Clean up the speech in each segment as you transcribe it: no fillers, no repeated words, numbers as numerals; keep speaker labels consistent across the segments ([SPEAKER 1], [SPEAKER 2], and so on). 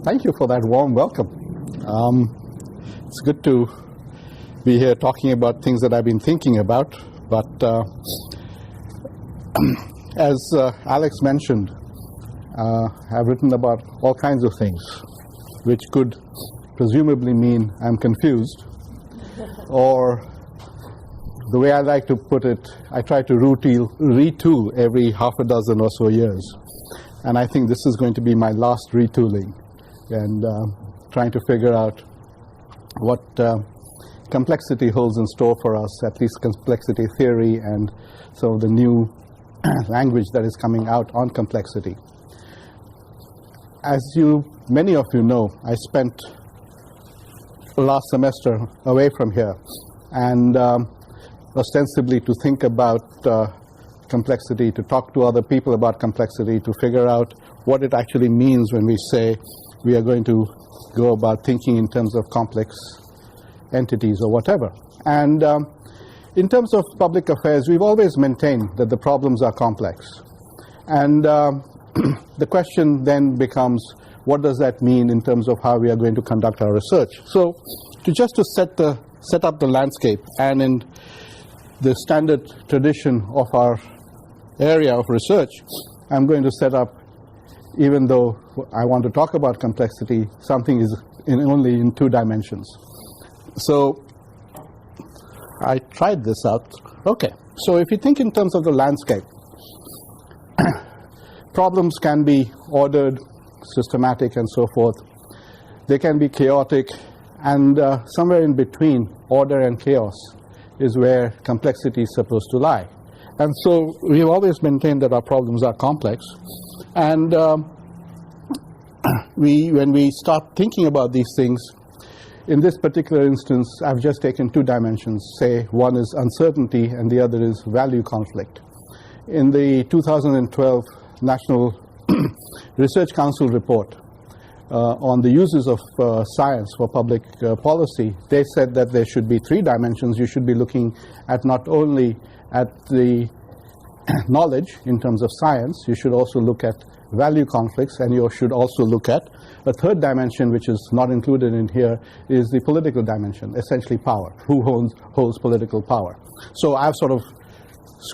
[SPEAKER 1] Thank you for that warm welcome. It's good to be here talking about things that I've been thinking about, but as Alex mentioned, I've written about all kinds of things, which could presumably mean I'm confused, or the way I like to put it, I try to retool every half a dozen or so years. And I think this is going to be my last retooling, and trying to figure out what complexity holds in store for us, at least complexity theory and some of the new language that is coming out on complexity. As many of you know, I spent last semester away from here, and ostensibly to think about complexity, to talk to other people about complexity, to figure out what it actually means when we say we are going to go about thinking in terms of complex entities or whatever. And in terms of public affairs, we've always maintained that the problems are complex. And the question then becomes, what does that mean in terms of how we are going to conduct our research? So to set up the landscape, and in the standard tradition of our area of research, I'm going to set up, even though I want to talk about complexity, something is only in 2 dimensions. So I tried this out. Okay, so if you think in terms of the landscape, problems can be ordered, systematic, and so forth. They can be chaotic, and somewhere in between order and chaos is where complexity is supposed to lie. And so we've always maintained that our problems are complex. And when we start thinking about these things, in this particular instance, I've just taken 2 dimensions. Say one is uncertainty and the other is value conflict. In the 2012 National Research Council report on the uses of science for public policy, they said that there should be 3 dimensions. You should be looking at not only at the knowledge in terms of science, you should also look at value conflicts, and you should also look at a 3rd dimension, which is not included in here, is the political dimension, essentially power. Who holds political power? So I've sort of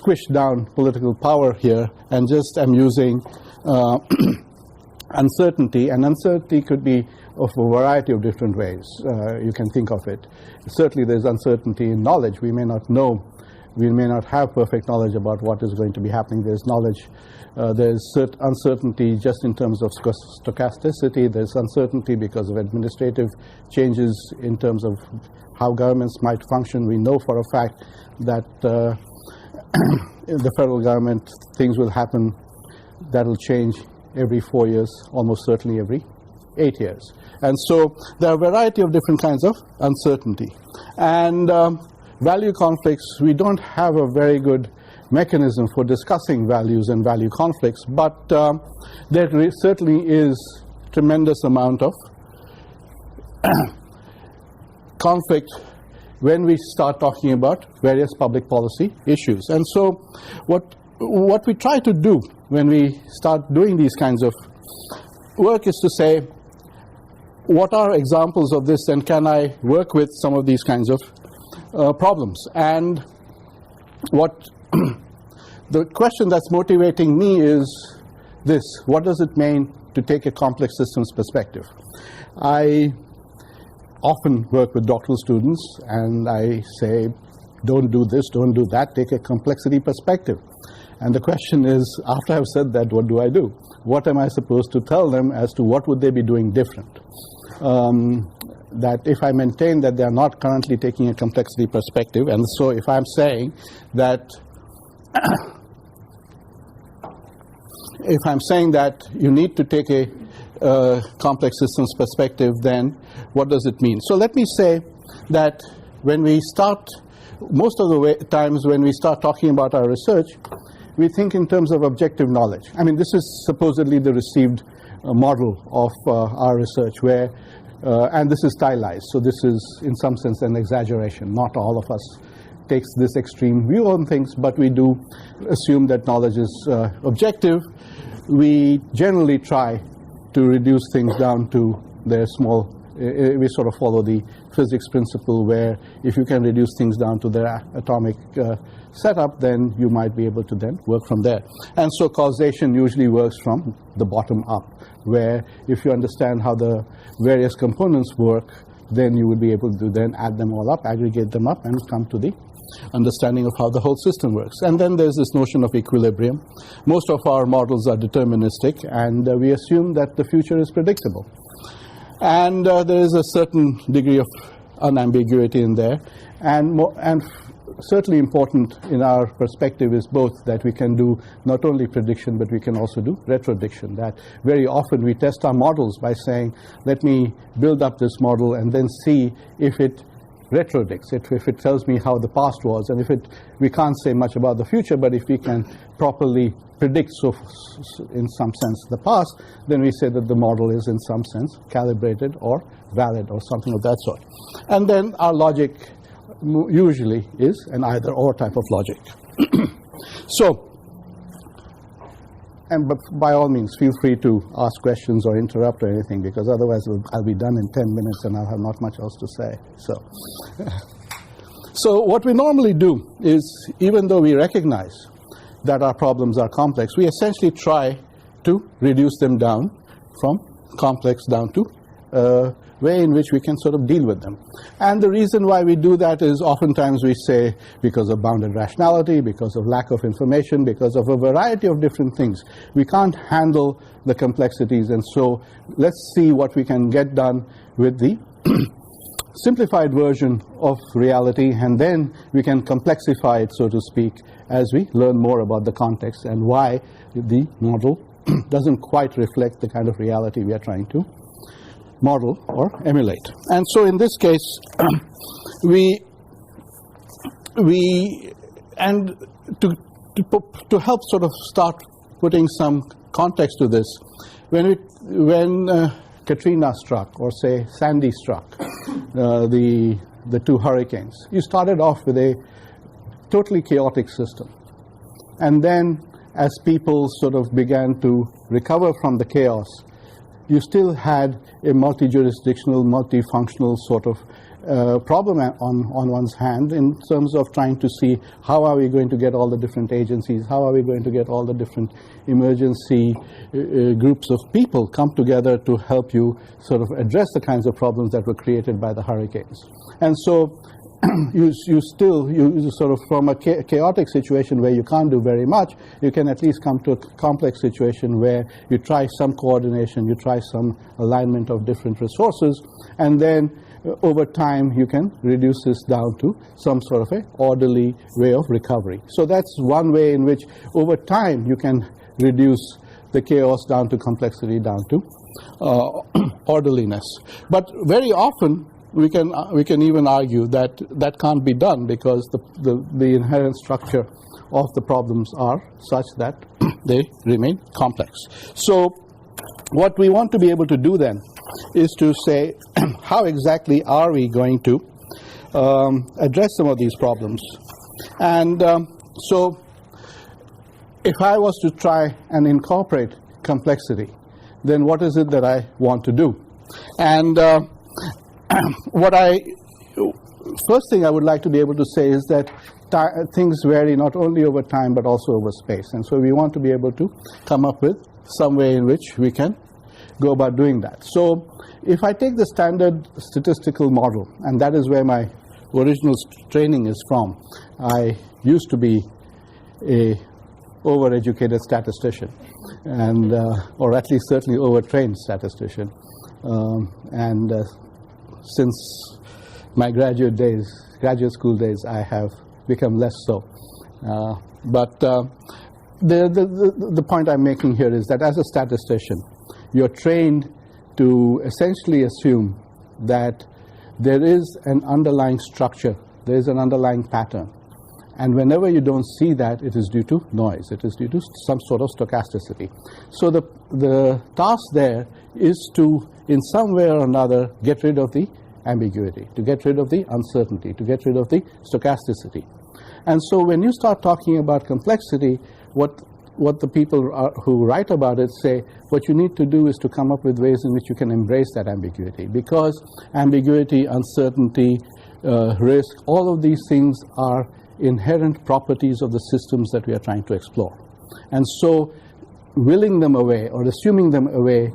[SPEAKER 1] squished down political power here and just am using uncertainty, and uncertainty could be of a variety of different ways. You can think of it. Certainly there's uncertainty in knowledge. We may not know, we may not have perfect knowledge about what is going to be happening. There's knowledge, there's uncertainty just in terms of stochasticity. There's uncertainty because of administrative changes in terms of how governments might function. We know for a fact that in the federal government, things will happen that will change every 4 years, almost certainly every 8 years. And so there are a variety of different kinds of uncertainty. And value conflicts, we don't have a very good mechanism for discussing values and value conflicts, but there certainly is tremendous amount of conflict when we start talking about various public policy issues. And so what we try to do when we start doing these kinds of work is to say, what are examples of this, and can I work with some of these kinds of problems? And what the question that's motivating me is this: what does it mean to take a complex systems perspective? I often work with doctoral students and I say, don't do this, don't do that, take a complexity perspective. And the question is, after I've said that, what do I do? What am I supposed to tell them as to what would they be doing different? That if I maintain that they are not currently taking a complexity perspective, and so if I'm saying that you need to take a complex systems perspective, then what does it mean? So let me say that when we start, most of the times when we start talking about our research, we think in terms of objective knowledge. I mean, this is supposedly the received model of our research, where, and this is stylized, so this is in some sense an exaggeration. Not all of us takes this extreme view on things, but we do assume that knowledge is objective. We generally try to reduce things down to their small. We sort of follow the physics principle where if you can reduce things down to their atomic setup, then you might be able to then work from there. And so causation usually works from the bottom up, where if you understand how the various components work, then you would be able to then add them all up, aggregate them up, and come to the understanding of how the whole system works. And then there's this notion of equilibrium. Most of our models are deterministic, and we assume that the future is predictable. And there is a certain degree of unambiguity in there. And certainly important in our perspective is both that we can do not only prediction, but we can also do retrodiction. That very often we test our models by saying, let me build up this model and then see if it retrodicts, if it tells me how the past was. And we can't say much about the future, but if we can properly predict, in some sense, the past, then we say that the model is in some sense calibrated or valid or something of that sort. And then our logic usually is an either-or type of logic. But by all means, feel free to ask questions or interrupt or anything, because otherwise I'll be done in 10 minutes and I'll have not much else to say. So what we normally do is, even though we recognize that our problems are complex, we essentially try to reduce them down from complex down to a way in which we can sort of deal with them. And the reason why we do that is oftentimes we say because of bounded rationality, because of lack of information, because of a variety of different things. We can't handle the complexities, and so let's see what we can get done with the simplified version of reality, and then we can complexify it, so to speak, as we learn more about the context and why the model doesn't quite reflect the kind of reality we are trying to model or emulate. And so in this case, to help sort of start putting some context to this, when Katrina struck, or say Sandy struck, the two hurricanes, you started off with a totally chaotic system. And then as people sort of began to recover from the chaos, you still had a multi-jurisdictional, multifunctional sort of problem on one's hand in terms of trying to see how are we going to get all the different agencies, how are we going to get all the different emergency groups of people come together to help you sort of address the kinds of problems that were created by the hurricanes. And so you sort of, from a chaotic situation where you can't do very much, you can at least come to a complex situation where you try some coordination, you try some alignment of different resources, and then over time you can reduce this down to some sort of an orderly way of recovery. So that's one way in which over time you can reduce the chaos down to complexity, down to orderliness. But very often we can even argue that that can't be done because the inherent structure of the problems are such that they remain complex. So what we want to be able to do then is to say, how exactly are we going to address some of these problems? And so if I was to try and incorporate complexity, then what is it that I want to do? And first thing I would like to be able to say is that things vary not only over time but also over space. And so we want to be able to come up with some way in which we can go about doing that. So if I take the standard statistical model, and that is where my original training is from. I used to be a overeducated statistician, and or at least certainly overtrained statistician. Since my graduate school days, I have become less so. But the point I'm making here is that as a statistician, you're trained to essentially assume that there is an underlying structure, there is an underlying pattern. And whenever you don't see that, it is due to noise. It is due to some sort of stochasticity. So the task there is to, in some way or another, get rid of the ambiguity, to get rid of the uncertainty, to get rid of the stochasticity. And so when you start talking about complexity, what what the people who write about it say, what you need to do is to come up with ways in which you can embrace that ambiguity, because ambiguity, uncertainty, risk, all of these things are inherent properties of the systems that we are trying to explore. And so willing them away or assuming them away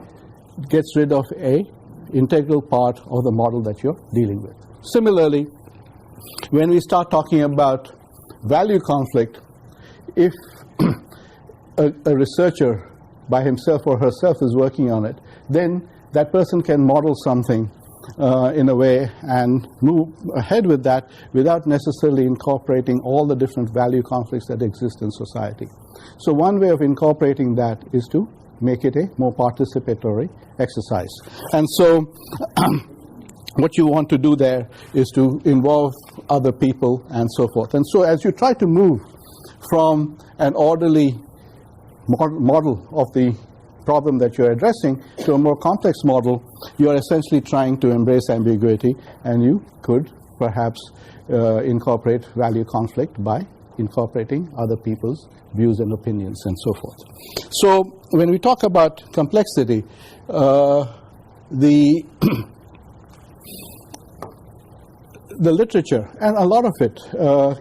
[SPEAKER 1] gets rid of an integral part of the model that you're dealing with. Similarly, when we start talking about value conflict, if a researcher by himself or herself is working on it, then that person can model something in a way and move ahead with that without necessarily incorporating all the different value conflicts that exist in society. So one way of incorporating that is to make it a more participatory exercise. And so what you want to do there is to involve other people and so forth. And so as you try to move from an orderly model of the problem that you're addressing to a more complex model, you are essentially trying to embrace ambiguity, and you could perhaps incorporate value conflict by incorporating other people's views and opinions and so forth. So when we talk about complexity, the literature, and a lot of it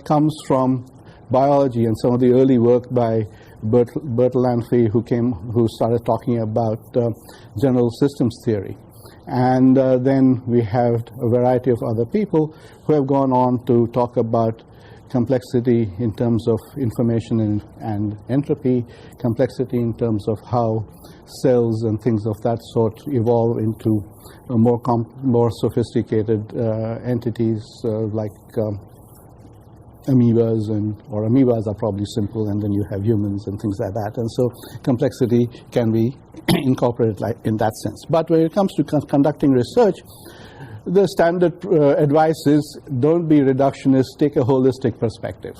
[SPEAKER 1] comes from biology and some of the early work by Bertalanffy, who started talking about general systems theory. And then we have a variety of other people who have gone on to talk about complexity in terms of information and entropy, complexity in terms of how cells and things of that sort evolve into more sophisticated entities like amoebas, or amoebas are probably simple, and then you have humans and things like that. And so complexity can be incorporated like in that sense. But when it comes to conducting research, the standard advice is don't be reductionist, take a holistic perspective.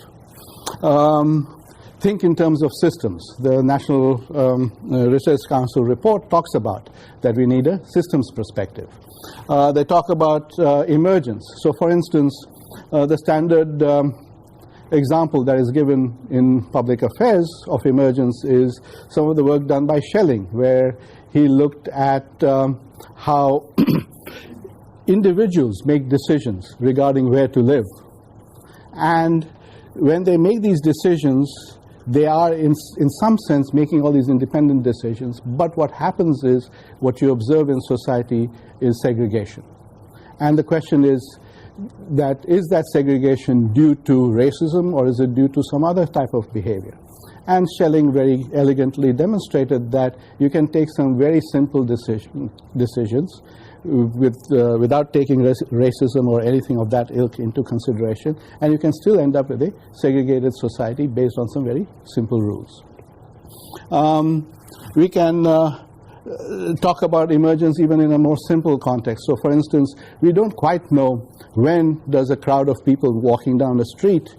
[SPEAKER 1] Think in terms of systems. The National Research Council report talks about that we need a systems perspective. They talk about emergence. So for instance, the standard example that is given in public affairs of emergence is some of the work done by Schelling, where he looked at how individuals make decisions regarding where to live. And when they make these decisions, they are in some sense making all these independent decisions, but what happens is, what you observe in society is segregation. And the question is that segregation due to racism, or is it due to some other type of behavior? And Schelling very elegantly demonstrated that you can take some very simple decisions without taking racism or anything of that ilk into consideration, and you can still end up with a segregated society based on some very simple rules. We can talk about emergence even in a more simple context. So for instance, we don't quite know when does a crowd of people walking down the street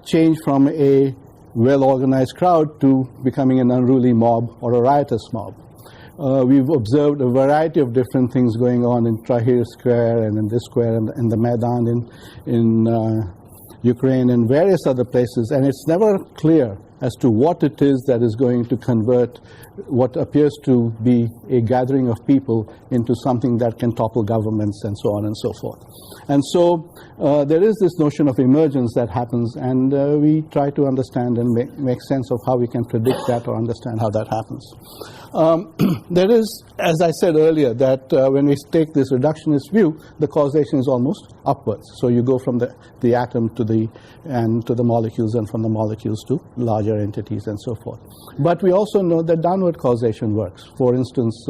[SPEAKER 1] change from a well-organized crowd to becoming an unruly mob or a riotous mob. We've observed a variety of different things going on in Tahrir Square and in this square and in the Maidan in Ukraine and various other places, and it's never clear as to what it is that is going to convert what appears to be a gathering of people into something that can topple governments and so on and so forth. And so there is this notion of emergence that happens, and we try to understand and make sense of how we can predict that or understand how that happens. There is, as I said earlier, that when we take this reductionist view, the causation is almost upwards. So you go from the atom to the molecules, and from the molecules to larger entities and so forth. But we also know that downward causation works. For instance,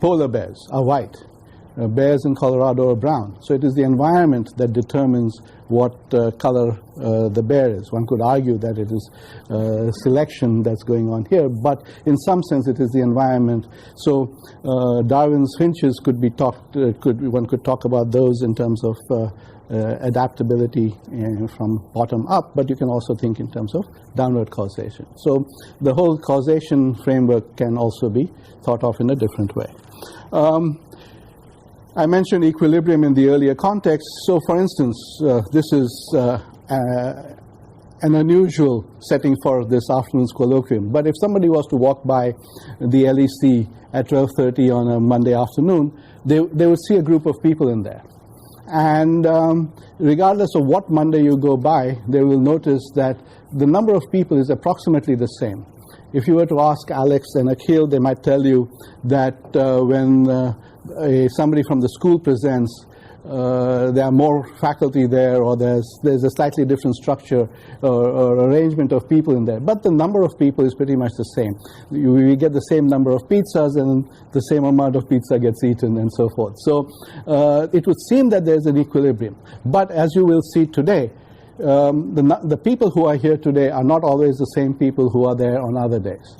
[SPEAKER 1] polar bears are white. Bears in Colorado are brown. So it is the environment that determines what color the bear is. One could argue that it is selection that's going on here, but in some sense it is the environment. So Darwin's finches could be one could talk about those in terms of adaptability from bottom up, but you can also think in terms of downward causation. So the whole causation framework can also be thought of in a different way. I mentioned equilibrium in the earlier context. So for instance, this is an unusual setting for this afternoon's colloquium. But if somebody was to walk by the LEC at 12:30 on a Monday afternoon, they would see a group of people in there. And regardless of what Monday you go by, they will notice that the number of people is approximately the same. If you were to ask Alex and Akhil, they might tell you that when somebody from the school presents, there are more faculty there, or there's a slightly different structure or arrangement of people in there. But the number of people is pretty much the same. We get the same number of pizzas, and the same amount of pizza gets eaten, and so forth. So it would seem that there's an equilibrium. But as you will see today, the people who are here today are not always the same people who are there on other days.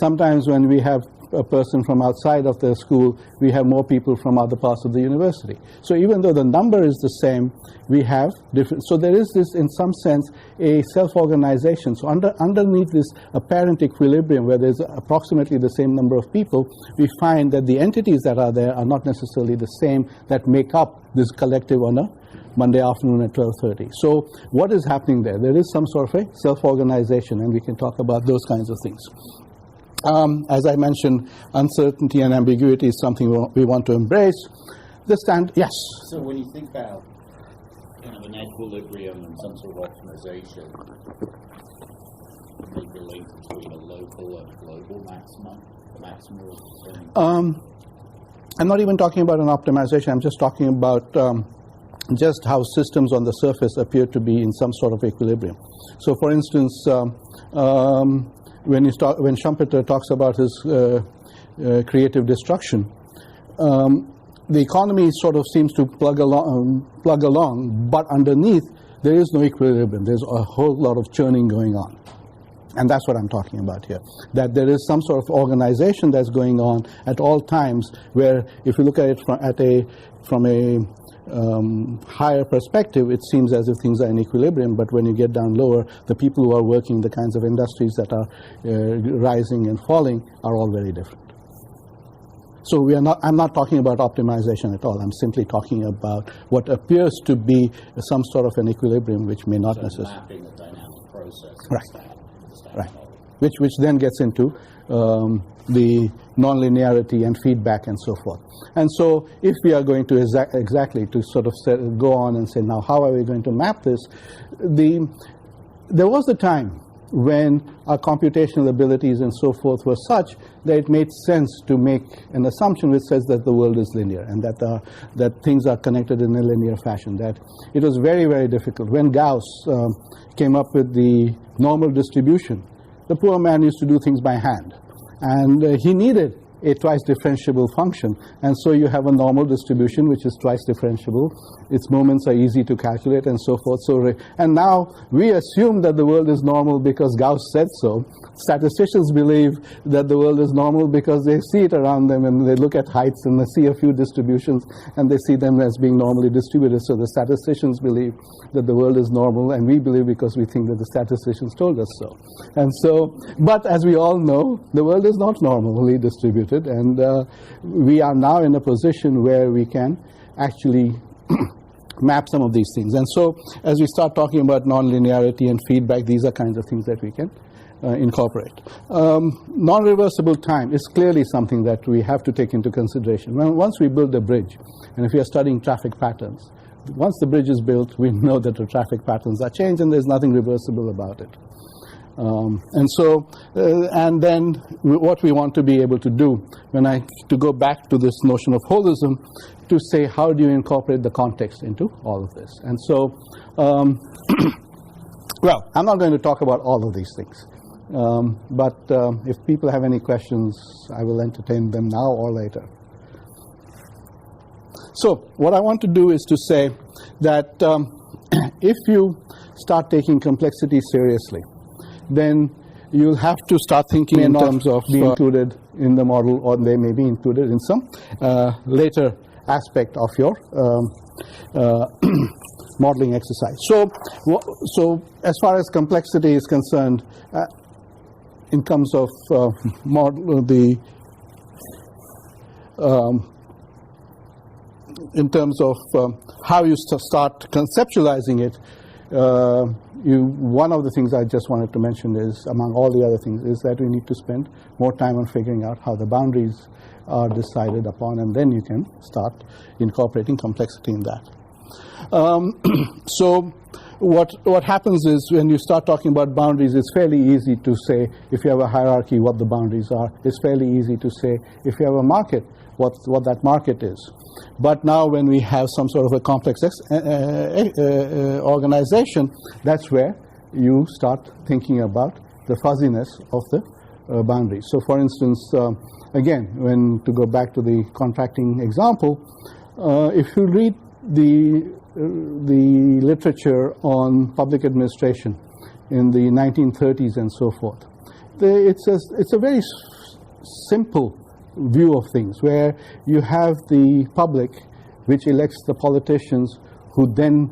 [SPEAKER 1] Sometimes when we have a person from outside of the school, we have more people from other parts of the university. So even though the number is the same, we have different. So there is this, in some sense, a self-organization. So underneath this apparent equilibrium, where there's approximately the same number of people, we find that the entities that are there are not necessarily the same that make up this collective on a Monday afternoon at 12:30. So what is happening there? There is some sort of a self-organization, and we can talk about those kinds of things. As I mentioned, uncertainty and ambiguity is something we want to embrace. Yes?
[SPEAKER 2] So when you think about kind of an equilibrium and some sort of optimization, make the link between a local and global maximum?
[SPEAKER 1] I'm not even talking about an optimization. I'm just talking about just how systems on the surface appear to be in some sort of equilibrium. So, for instance, when Schumpeter talks about his creative destruction, the economy sort of seems to plug along, but underneath there is no equilibrium. There's a whole lot of churning going on. And that's what I'm talking about here, that there is some sort of organization that's going on at all times, where if you look at it from a higher perspective, it seems as if things are in equilibrium, but when you get down lower, the people who are working the kinds of industries that are rising and falling are all very different. So I'm not talking about optimization at all. I'm simply talking about what appears to be some sort of an equilibrium, which may not necessarily.
[SPEAKER 2] Mapping the dynamic process.
[SPEAKER 1] Right. Which then gets into the nonlinearity and feedback and so forth. And so if we are going to exactly to sort of go on and say, now how are we going to map this? There was a time when our computational abilities and so forth were such that it made sense to make an assumption which says that the world is linear and that things are connected in a linear fashion. That it was very, very difficult. When Gauss came up with the normal distribution, the poor man used to do things by hand, and he needed a twice differentiable function, and so you have a normal distribution which is twice differentiable. Its moments are easy to calculate and so forth. And now we assume that the world is normal because Gauss said so. Statisticians believe that the world is normal because they see it around them, and they look at heights and they see a few distributions and they see them as being normally distributed. So the statisticians believe that the world is normal, and we believe because we think that the statisticians told us so. And so, but as we all know, the world is not normally distributed, and we are now in a position where we can actually map some of these things. And so as we start talking about nonlinearity and feedback, these are kinds of things that we can incorporate. Non-reversible time is clearly something that we have to take into consideration. Once we build a bridge, and if we are studying traffic patterns, once the bridge is built, we know that the traffic patterns are changed and there's nothing reversible about it. And then what we want to be able to do, to go back to this notion of holism, to say how do you incorporate the context into all of this. And so, well, I'm not going to talk about all of these things, but if people have any questions, I will entertain them now or later. So what I want to do is to say that if you start taking complexity seriously, then you'll have to start thinking in terms of being included in the model, or they may be included in some later aspect of your modeling exercise. So as far as complexity is concerned, in terms of in terms of how you start conceptualizing it, one of the things I just wanted to mention is, among all the other things, is that we need to spend more time on figuring out how the boundaries are decided upon, and then you can start incorporating complexity in that. So what happens is, when you start talking about boundaries, it's fairly easy to say, if you have a hierarchy, what the boundaries are. It's fairly easy to say, if you have a market, what that market is. But now when we have some sort of a complex organization, that's where you start thinking about the fuzziness of the boundaries. So for instance, again, to go back to the contracting example, if you read the literature on public administration in the 1930s and so forth, it's a very simple view of things, where you have the public, which elects the politicians, who then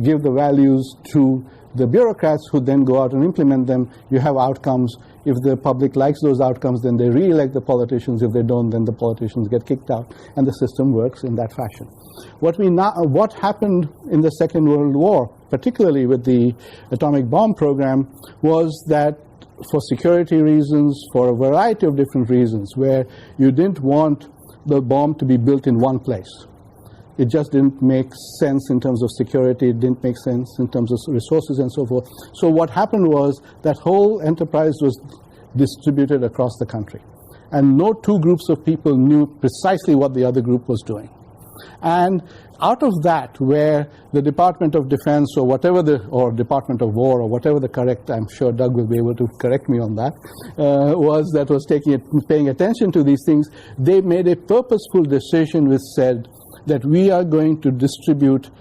[SPEAKER 1] give the values to the bureaucrats, who then go out and implement them. You have outcomes. If the public likes those outcomes, then they re-elect the politicians. If they don't, then the politicians get kicked out, and the system works in that fashion. What happened in the Second World War, particularly with the atomic bomb program, was that for security reasons, for a variety of different reasons, where you didn't want the bomb to be built in one place. It just didn't make sense in terms of security. It didn't make sense in terms of resources and so forth. So what happened was that whole enterprise was distributed across the country. And no two groups of people knew precisely what the other group was doing. And out of that, where the Department of Defense or Department of War or whatever the correct, I'm sure Doug will be able to correct me on that, was paying attention to these things, they made a purposeful decision which said that we are going to distribute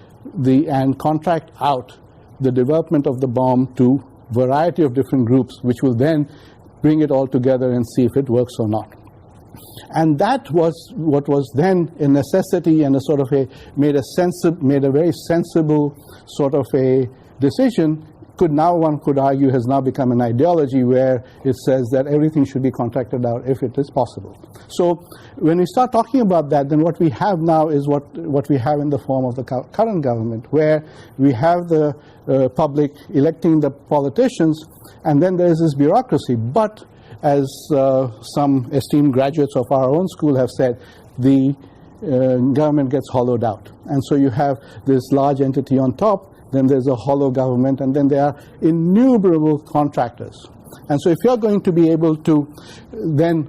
[SPEAKER 1] and contract out the development of the bomb to a variety of different groups, which will then bring it all together and see if it works or not. And that was what was then a necessity, and made a very sensible sort of a decision. One could argue has now become an ideology, where it says that everything should be contracted out if it is possible. So when we start talking about that, then what we have now is what we have in the form of the current government, where we have the public electing the politicians, and then there is this bureaucracy. But as some esteemed graduates of our own school have said, the government gets hollowed out. And so you have this large entity on top, then there's a hollow government, and then there are innumerable contractors. And so if you're going to be able to then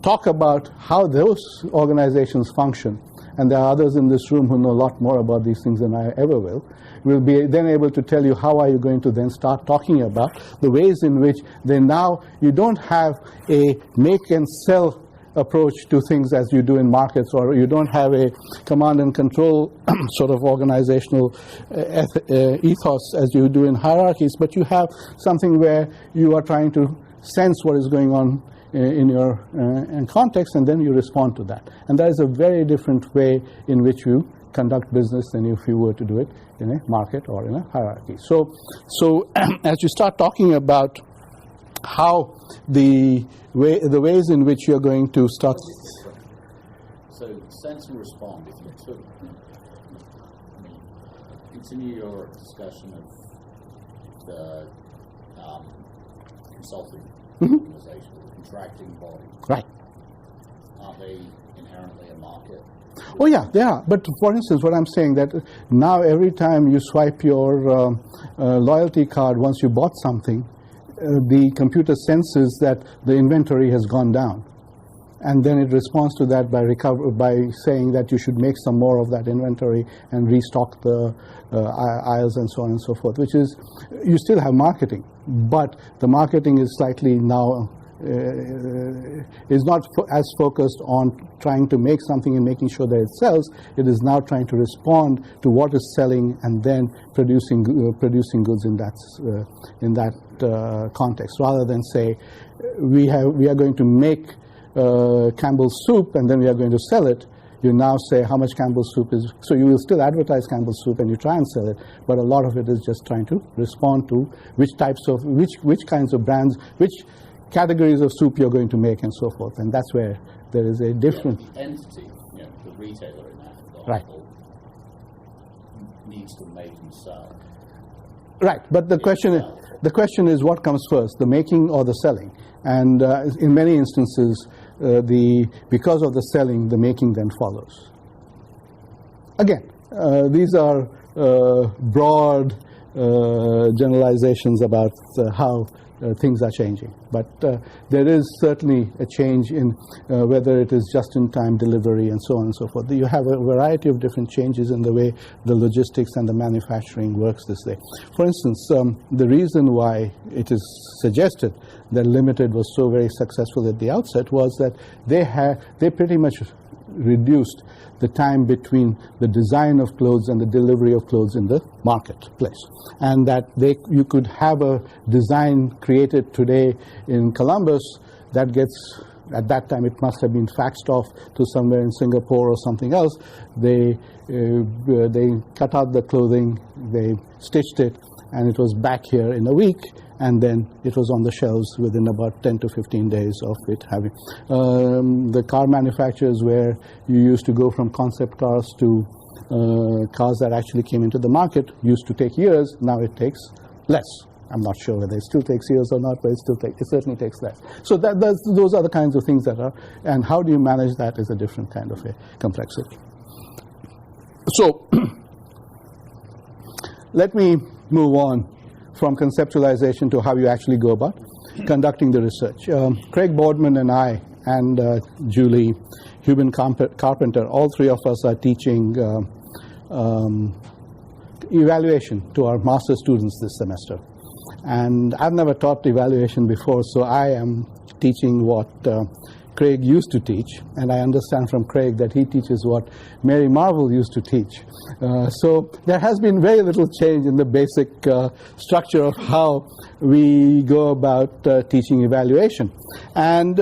[SPEAKER 1] talk about how those organizations function, and there are others in this room who know a lot more about these things than I ever will be then able to tell you how are you going to then start talking about the ways in which you don't have a make and sell approach to things as you do in markets, or you don't have a command and control sort of organizational ethos as you do in hierarchies, but you have something where you are trying to sense what is going on in your context, and then you respond to that. And that is a very different way in which you conduct business than if you were to do it in a market or in a hierarchy. So as you start talking about how the ways in which you're going to start.
[SPEAKER 2] So sense and respond. If you took, continue your discussion of the consulting organization, the contracting body.
[SPEAKER 1] Right.
[SPEAKER 2] Aren't they inherently a market?
[SPEAKER 1] Oh yeah, they are. But for instance, what I'm saying that now every time you swipe your loyalty card once you bought something, the computer senses that the inventory has gone down, and then it responds to that by saying that you should make some more of that inventory and restock the aisles and so on and so forth. Which is, you still have marketing, but the marketing is slightly now is not as focused on trying to make something and making sure that it sells. It is now trying to respond to what is selling and then producing goods in that context, rather than say we are going to make Campbell's soup and then we are going to sell it. You now say how much Campbell's soup is. So you will still advertise Campbell's soup and you try and sell it, but a lot of it is just trying to respond to which kinds of brands, which categories of soup you're going to make, and so forth. And that's where there is a different
[SPEAKER 2] entity, the retailer in that example,
[SPEAKER 1] right,
[SPEAKER 2] needs to make and sell.
[SPEAKER 1] Right, but the question is what comes first, the making or the selling? And in many instances, because of the selling, the making then follows. Again, these are broad generalizations about how things are changing. But there is certainly a change in whether it is just-in-time delivery and so on and so forth. You have a variety of different changes in the way the logistics and the manufacturing works this day. For instance, the reason why it is suggested that Limited was so very successful at the outset was that they pretty much reduced the time between the design of clothes and the delivery of clothes in the marketplace, and that you could have a design created today in Columbus that gets, at that time it must have been faxed off to somewhere in Singapore or something else. They cut out the clothing, they stitched it, and it was back here in a week, and then it was on the shelves within about 10 to 15 days of it having. The car manufacturers, where you used to go from concept cars to cars that actually came into the market, used to take years. Now it takes less. I'm not sure whether it still takes years or not, but it certainly takes less. So those are the kinds of things that are, and how do you manage that is a different kind of a complexity. So let me move on from conceptualization to how you actually go about conducting the research. Craig Boardman and I and Julie Hubin-Carpenter, all three of us are teaching evaluation to our master's students this semester. And I've never taught evaluation before, so I am teaching what Craig used to teach, and I understand from Craig that he teaches what Mary Marvel used to teach. So there has been very little change in the basic structure of how we go about teaching evaluation. And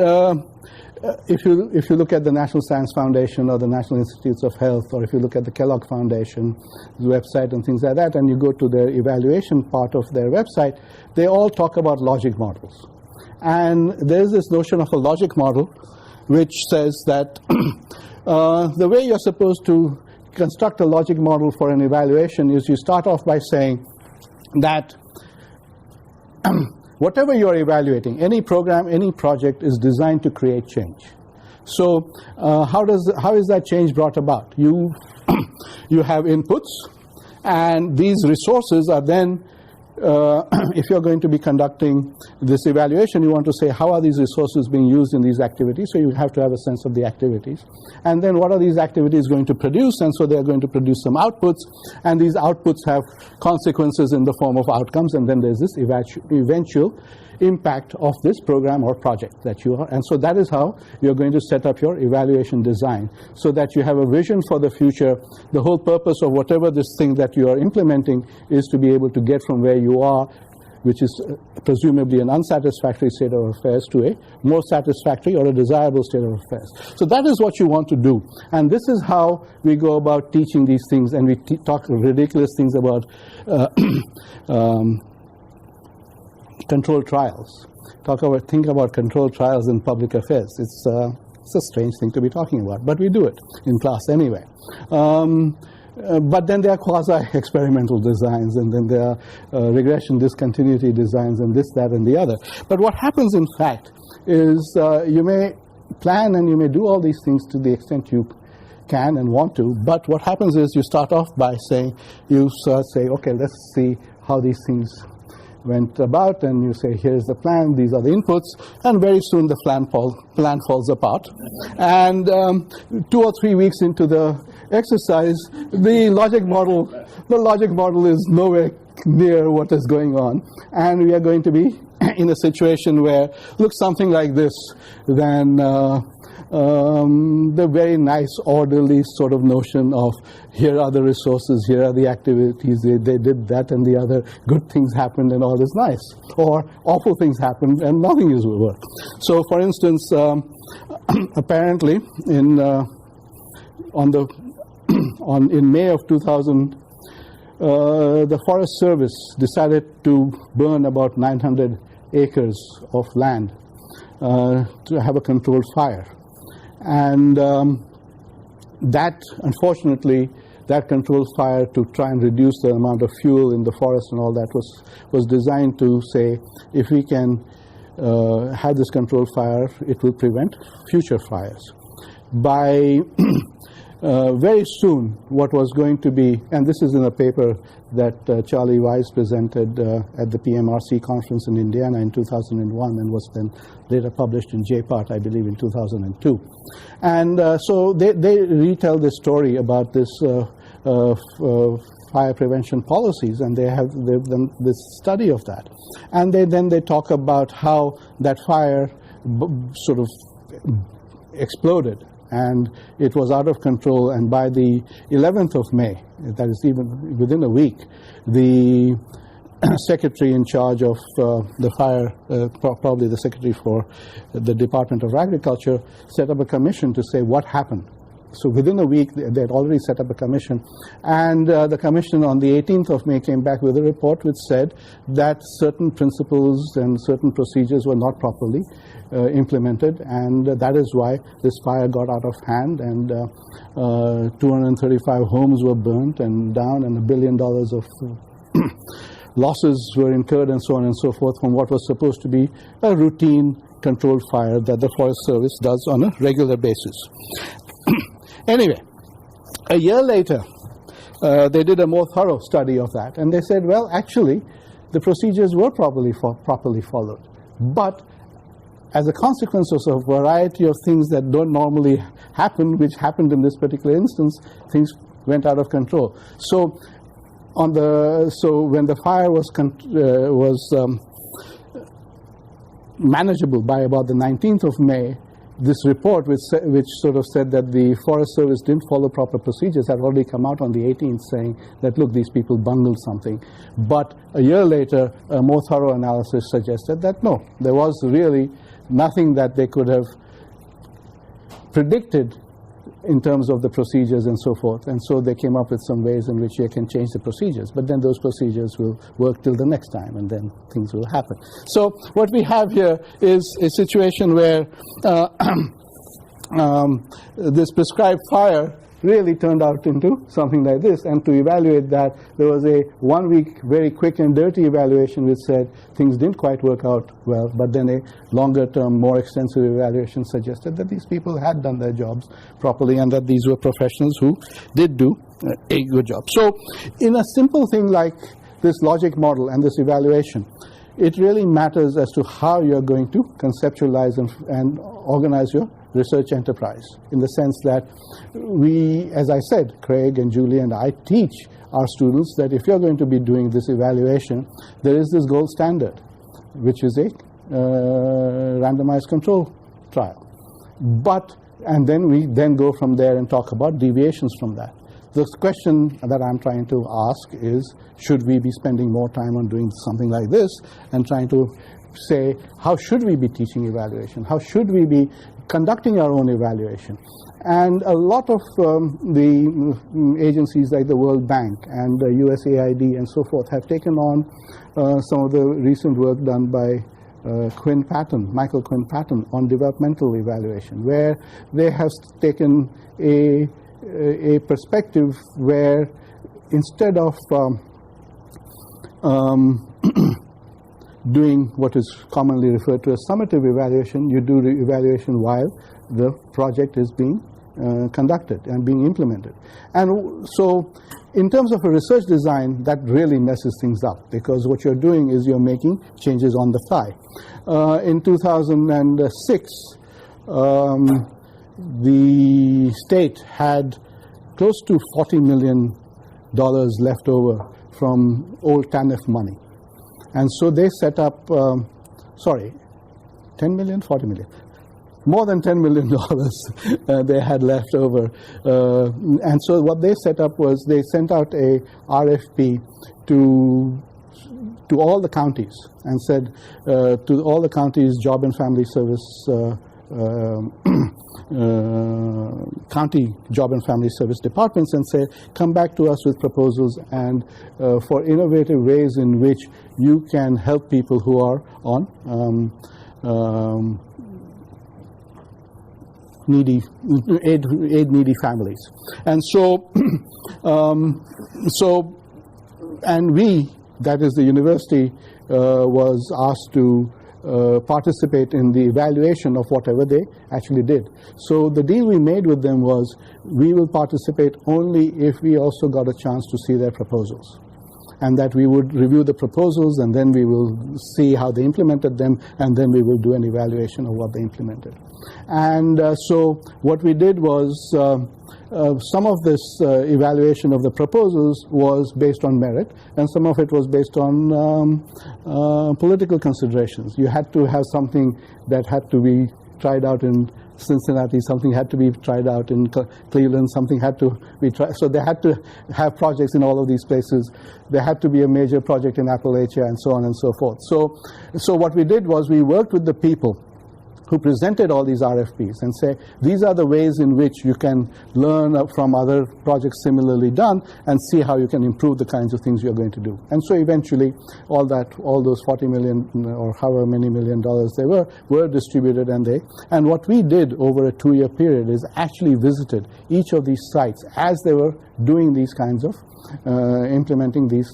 [SPEAKER 1] if you look at the National Science Foundation or the National Institutes of Health, or if you look at the Kellogg Foundation website and things like that, and you go to their evaluation part of their website, they all talk about logic models. And there's this notion of a logic model which says that the way you're supposed to construct a logic model for an evaluation is you start off by saying that whatever you're evaluating, any program, any project is designed to create change. So how is that change brought about? You have inputs, and these resources are then if you're going to be conducting this evaluation, you want to say how are these resources being used in these activities, so you have to have a sense of the activities. And then what are these activities going to produce, and so they're going to produce some outputs, and these outputs have consequences in the form of outcomes, and then there's this eventual impact of this program or project that you are. And so that is how you're going to set up your evaluation design, so that you have a vision for the future. The whole purpose of whatever this thing that you are implementing is to be able to get from where you are, which is presumably an unsatisfactory state of affairs, to a more satisfactory or a desirable state of affairs. So that is what you want to do. And this is how we go about teaching these things, and we talk ridiculous things about controlled trials. Think about controlled trials in public affairs. It's a strange thing to be talking about, but we do it in class anyway. But then there are quasi-experimental designs, and then there are regression discontinuity designs, and this, that, and the other. But what happens, in fact, is you may plan and you may do all these things to the extent you can and want to, but what happens is you start off by saying, okay, let's see how these things went about, and you say, here's the plan, these are the inputs, and very soon the plan falls apart. And 2 or 3 weeks into the exercise, the logic model is nowhere near what is going on, and we are going to be in a situation where looks something like this. Then the very nice, orderly sort of notion of here are the resources, here are the activities, they did that and the other, good things happened and all is nice. Or awful things happened and nothing is worked. So for instance, apparently in May of 2000, the Forest Service decided to burn about 900 acres of land to have a controlled fire. And that, unfortunately, that controlled fire to try and reduce the amount of fuel in the forest and all that was designed to say, if we can have this controlled fire, it will prevent future fires. By very soon, what was going to be, and this is in a paper that Charlie Wise presented at the PMRC conference in Indiana in 2001 and was then later published in JPART, I believe, in 2002. And so they retell this story about this fire prevention policies, and they've done this study of that. And then they talk about how that fire sort of exploded, and it was out of control, and by the 11th of May, that is even within a week, the secretary in charge of the fire, probably the secretary for the Department of Agriculture, set up a commission to say what happened. So within a week, they had already set up a commission, and the commission on the 18th of May came back with a report which said that certain principles and certain procedures were not properly implemented, and that is why this fire got out of hand, and 235 homes were burnt and down, and $1 billion of losses were incurred, and so on and so forth, from what was supposed to be a routine controlled fire that the Forest Service does on a regular basis. Anyway, a year later, they did a more thorough study of that, and they said, well, actually, the procedures were properly followed, but as a consequence of a variety of things that don't normally happen, which happened in this particular instance, things went out of control. So when the fire was manageable by about the 19th of May, this report, which sort of said that the Forest Service didn't follow proper procedures, had already come out on the 18th saying that, look, these people bungled something. But a year later, a more thorough analysis suggested that, no, there was really nothing that they could have predicted in terms of the procedures and so forth. And so they came up with some ways in which you can change the procedures. But then those procedures will work till the next time, and then things will happen. So what we have here is a situation where this prescribed fire really turned out into something like this. And to evaluate that, there was a 1 week, very quick and dirty evaluation which said things didn't quite work out well, but then a longer term, more extensive evaluation suggested that these people had done their jobs properly and that these were professionals who did do a good job. So in a simple thing like this logic model and this evaluation, it really matters as to how you're going to conceptualize and organize your research enterprise, in the sense that we, as I said, Craig and Julie and I teach our students that if you're going to be doing this evaluation, there is this gold standard, which is a randomized control trial. And then we then go from there and talk about deviations from that. The question that I'm trying to ask is, should we be spending more time on doing something like this and trying to say, how should we be teaching evaluation? How should we be conducting our own evaluation? And a lot of the agencies like the World Bank and the USAID and so forth have taken on some of the recent work done by Michael Quinn Patton on developmental evaluation, where they have taken a perspective where instead of doing what is commonly referred to as summative evaluation, you do the evaluation while the project is being conducted and being implemented. And so in terms of a research design, that really messes things up, because what you're doing is you're making changes on the fly. In 2006, the state had close to $40 million left over from old TANF money. And so they set up, 10 million, 40 million. More than $10 million they had left over. And so what they set up was they sent out a RFP to all the counties and said to all the counties' job and family service county job and family service departments and say, come back to us with proposals and for innovative ways in which you can help people who are on needy families. And so, and we, that is the university, was asked to participate in the evaluation of whatever they actually did. So the deal we made with them was, we will participate only if we also got a chance to see their proposals, and that we would review the proposals, and then we will see how they implemented them, and then we will do an evaluation of what they implemented. And so what we did was, some of this evaluation of the proposals was based on merit, and some of it was based on political considerations. You had to have something that had to be tried out in Cincinnati, something had to be tried out in Cleveland, something had to be tried. So they had to have projects in all of these places. There had to be a major project in Appalachia, and so on and so forth. So what we did was, we worked with the people who presented all these RFPs and say, these are the ways in which you can learn from other projects similarly done and see how you can improve the kinds of things you're going to do. And so eventually all those 40 million or however many $1 million they were distributed, and what we did over a 2-year period is actually visited each of these sites as they were doing these kinds of implementing these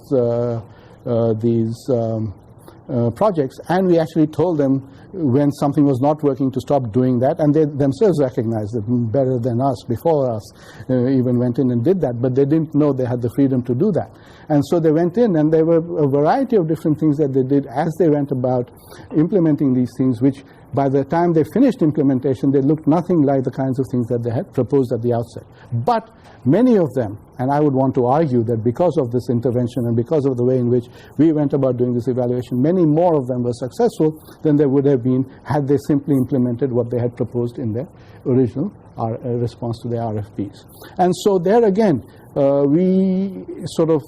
[SPEAKER 1] projects, and we actually told them when something was not working to stop doing that, and they themselves recognized it better than us, before us even went in and did that, but they didn't know they had the freedom to do that. And so they went in, and there were a variety of different things that they did as they went about implementing these things, which by the time they finished implementation, they looked nothing like the kinds of things that they had proposed at the outset. But many of them, and I would want to argue that because of this intervention and because of the way in which we went about doing this evaluation, many more of them were successful than they would have been had they simply implemented what they had proposed in their original response to the RFPs. And so there again, we sort of,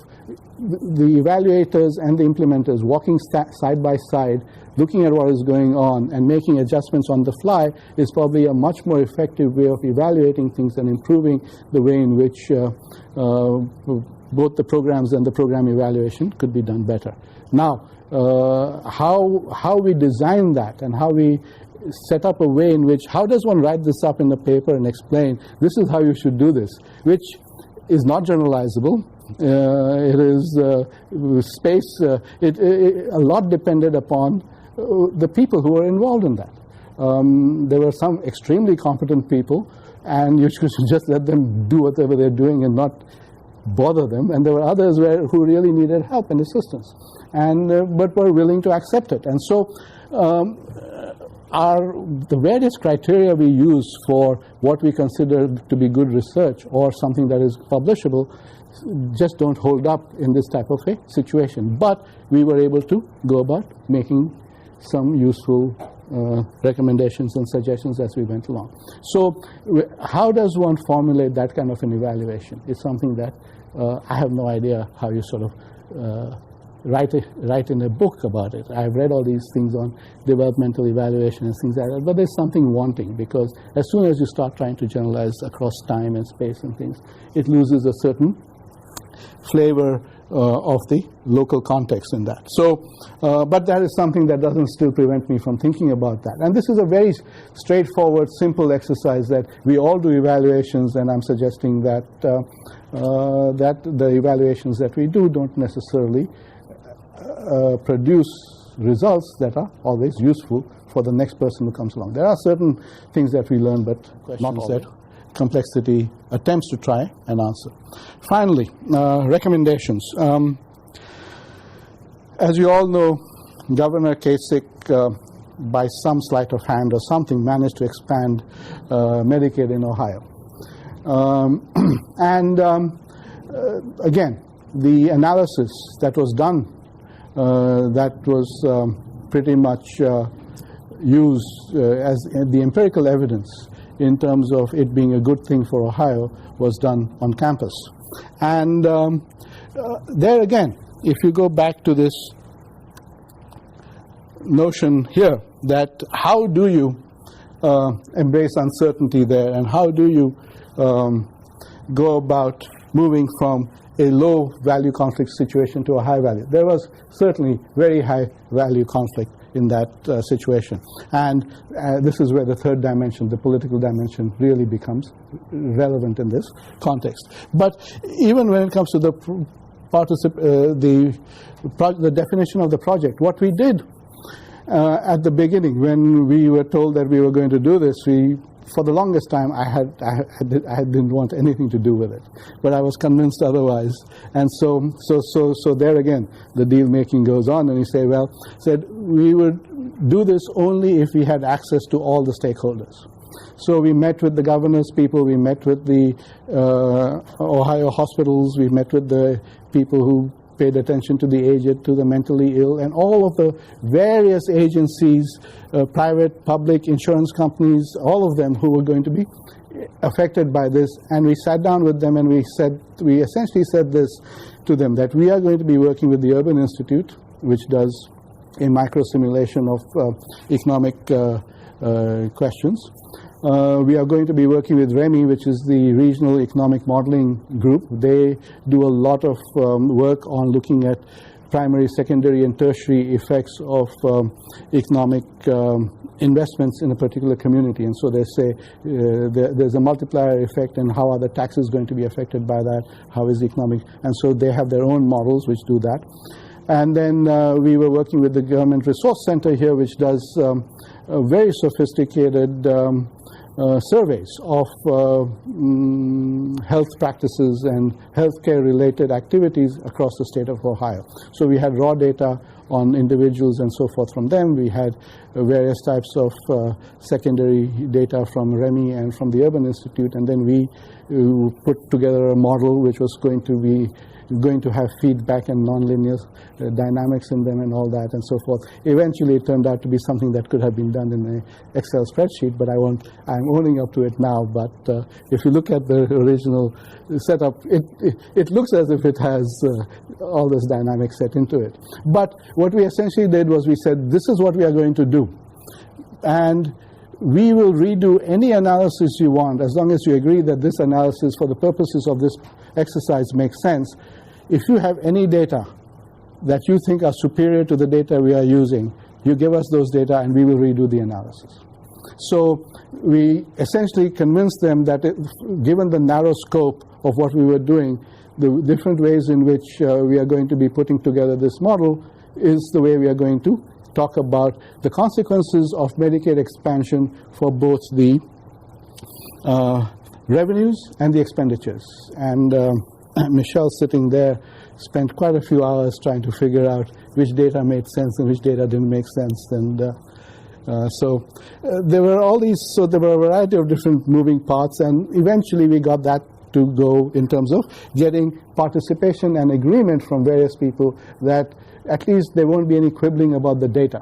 [SPEAKER 1] the evaluators and the implementers walking side by side, looking at what is going on and making adjustments on the fly, is probably a much more effective way of evaluating things and improving the way in which both the programs and the program evaluation could be done better. Now, how we design that and how we set up a way in which, how does one write this up in a paper and explain, this is how you should do this, which is not generalizable. It is space, a lot depended upon the people who were involved in that. There were some extremely competent people, and you should just let them do whatever they're doing and not bother them. And there were others who really needed help and assistance, but were willing to accept it. And so the various criteria we use for what we consider to be good research or something that is publishable just don't hold up in this type of a situation. But we were able to go about making some useful recommendations and suggestions as we went along. So how does one formulate that kind of an evaluation? It's something that I have no idea how you sort of write in a book about it. I've read all these things on developmental evaluation and things like that, but there's something wanting, because as soon as you start trying to generalize across time and space and things, it loses a certain flavor of the local context in that. So, but that is something that doesn't still prevent me from thinking about that. And this is a very straightforward, simple exercise that we all do evaluations, and I'm suggesting that that the evaluations that we do don't necessarily produce results that are always useful for the next person who comes along. There are certain things that we learn, but not all that complexity attempts to try and answer. Finally, recommendations. As you all know, Governor Kasich, by some sleight of hand or something, managed to expand Medicaid in Ohio. Again, the analysis that was done, that was pretty much used as the empirical evidence in terms of it being a good thing for Ohio, was done on campus. And there again, if you go back to this notion here, that how do you embrace uncertainty there, and how do you go about moving from a low value conflict situation to a high value? There was certainly very high value conflict in that situation. And this is where the third dimension, the political dimension, really becomes relevant in this context. But even when it comes to the definition of the project, what we did at the beginning, when we were told that we were going to do this, for the longest time, I didn't want anything to do with it, but I was convinced otherwise. And so there again, the deal making goes on, and we say, we would do this only if we had access to all the stakeholders. So we met with the governor's people, we met with the Ohio hospitals, we met with the people who paid attention to the aged, to the mentally ill, and all of the various agencies, private, public, insurance companies, all of them who were going to be affected by this. And we sat down with them and we essentially said this to them, that we are going to be working with the Urban Institute, which does a micro simulation of economic questions. We are going to be working with REMI, which is the Regional Economic Modeling Group. They do a lot of work on looking at primary, secondary, and tertiary effects of economic investments in a particular community. And so they say there's a multiplier effect, and how are the taxes going to be affected by that? How is the economic? And so they have their own models which do that. And then we were working with the Government Resource Center here, which does very sophisticated surveys of health practices and healthcare related activities across the state of Ohio. So we had raw data on individuals and so forth from them. We had various types of secondary data from REMI and from the Urban Institute, and then we put together a model which was going to have feedback and nonlinear dynamics in them and all that and so forth. Eventually it turned out to be something that could have been done in an Excel spreadsheet, but I'm owning up to it now. But if you look at the original setup, it looks as if it has all this dynamic set into it. But what we essentially did was we said, this is what we are going to do. And we will redo any analysis you want, as long as you agree that this analysis for the purposes of this exercise makes sense. If you have any data that you think are superior to the data we are using, you give us those data and we will redo the analysis. So we essentially convinced them that given the narrow scope of what we were doing, the different ways in which we are going to be putting together this model is the way we are going to talk about the consequences of Medicaid expansion for both the revenues and the expenditures. And Michelle, sitting there, spent quite a few hours trying to figure out which data made sense and which data didn't make sense. And so there were a variety of different moving parts, and eventually we got that to go in terms of getting participation and agreement from various people that at least there won't be any quibbling about the data.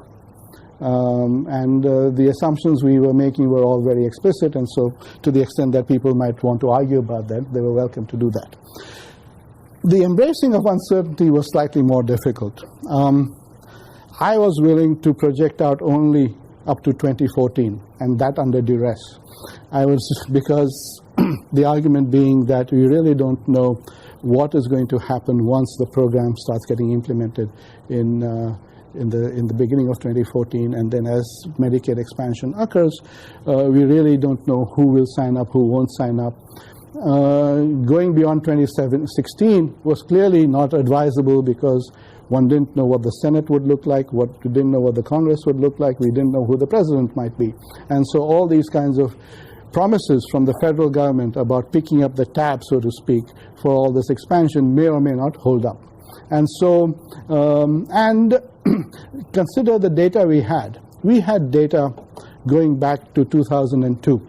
[SPEAKER 1] And the assumptions we were making were all very explicit, and so to the extent that people might want to argue about that, they were welcome to do that. The embracing of uncertainty was slightly more difficult. I was willing to project out only up to 2014, and that under duress. Because the argument being that we really don't know what is going to happen once the program starts getting implemented in the beginning of 2014, and then as Medicaid expansion occurs, we really don't know who will sign up, who won't sign up. Going beyond 2016 was clearly not advisable because one didn't know what the Senate would look like, we didn't know what the Congress would look like, we didn't know who the president might be. And so all these kinds of promises from the federal government about picking up the tab, so to speak, for all this expansion may or may not hold up. And so, consider the data we had. We had data going back to 2002.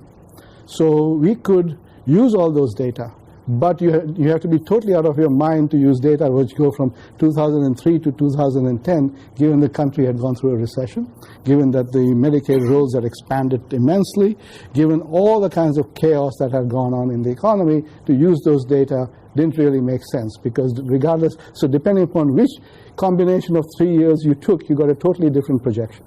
[SPEAKER 1] So we could use all those data, but you have to be totally out of your mind to use data which go from 2003 to 2010, given the country had gone through a recession, given that the Medicaid rolls had expanded immensely, given all the kinds of chaos that had gone on in the economy. To use those data didn't really make sense, because regardless, so depending upon which combination of 3 years you took, you got a totally different projection.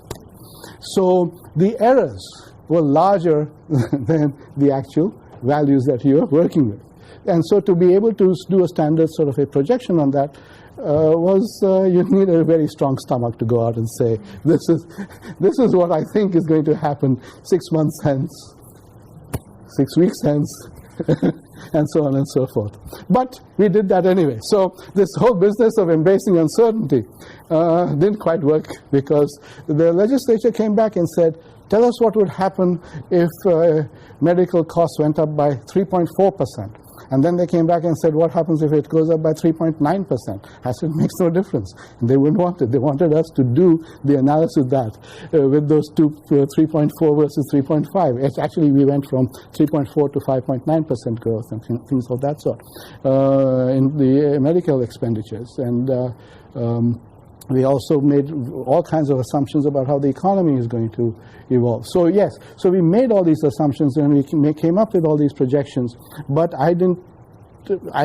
[SPEAKER 1] So the errors were larger than the actual values that you are working with. And so to be able to do a standard sort of a projection on that was you need a very strong stomach to go out and say, this is what I think is going to happen 6 months hence, 6 weeks hence, and so on and so forth. But we did that anyway. So this whole business of embracing uncertainty didn't quite work, because the legislature came back and said, tell us what would happen if medical costs went up by 3.4%. And then they came back and said, what happens if it goes up by 3.9%? I said, it makes no difference. And they wouldn't want it. They wanted us to do the analysis of that with those two, 3.4 versus 3.5. It's actually, we went from 3.4 to 5.9% growth and things of that sort in the medical expenditures. And we also made all kinds of assumptions about how the economy is going to evolve. So yes, so we made all these assumptions and we came up with all these projections, but I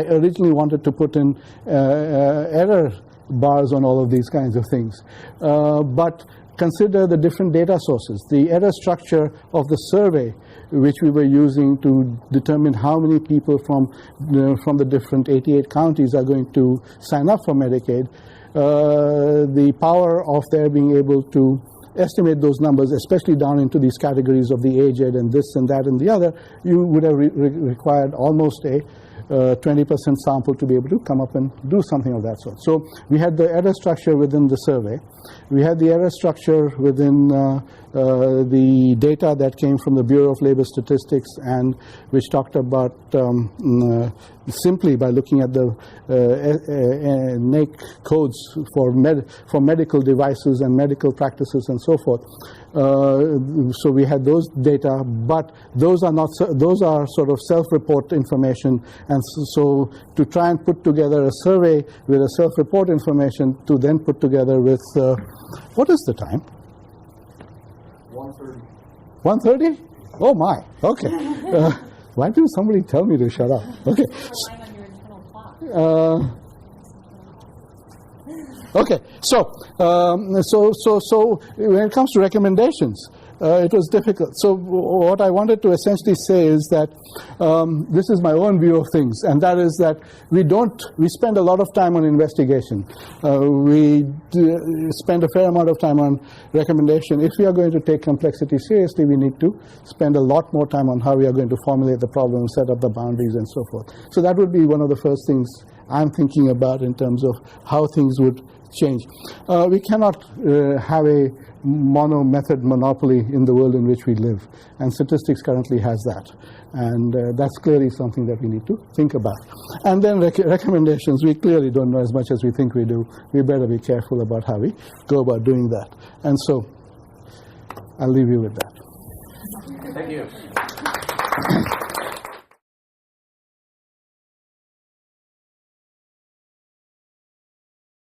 [SPEAKER 1] originally wanted to put in error bars on all of these kinds of things. But consider the different data sources. The error structure of the survey, which we were using to determine how many people from the different 88 counties are going to sign up for Medicaid, the power of their being able to estimate those numbers, especially down into these categories of the aged and this and that and the other, you would have required almost a 20% sample to be able to come up and do something of that sort. So we had the error structure within the survey. We had the error structure within the data that came from the Bureau of Labor Statistics, and which talked about simply by looking at the NAIC codes for medical devices and medical practices and so forth. So we had those data, but those are sort of self-report information, and so to try and put together a survey with a self-report information to then put together with what is the time?
[SPEAKER 3] 1:30.
[SPEAKER 1] 1:30? Oh my, okay. Why didn't somebody tell me to shut up? Okay.
[SPEAKER 4] Relying on your internal clock.
[SPEAKER 1] Okay, so when it comes to recommendations, it was difficult. So what I wanted to essentially say is that this is my own view of things, and that is that we spend a lot of time on investigation. We spend a fair amount of time on recommendation. If we are going to take complexity seriously, we need to spend a lot more time on how we are going to formulate the problem, set up the boundaries, and so forth. So that would be one of the first things I'm thinking about in terms of how things would change. We cannot have a mono-method monopoly in the world in which we live, and statistics currently has that, and that's clearly something that we need to think about. And then recommendations, we clearly don't know as much as we think we do. We better be careful about how we go about doing that. And so I'll leave you with that.
[SPEAKER 3] Thank you.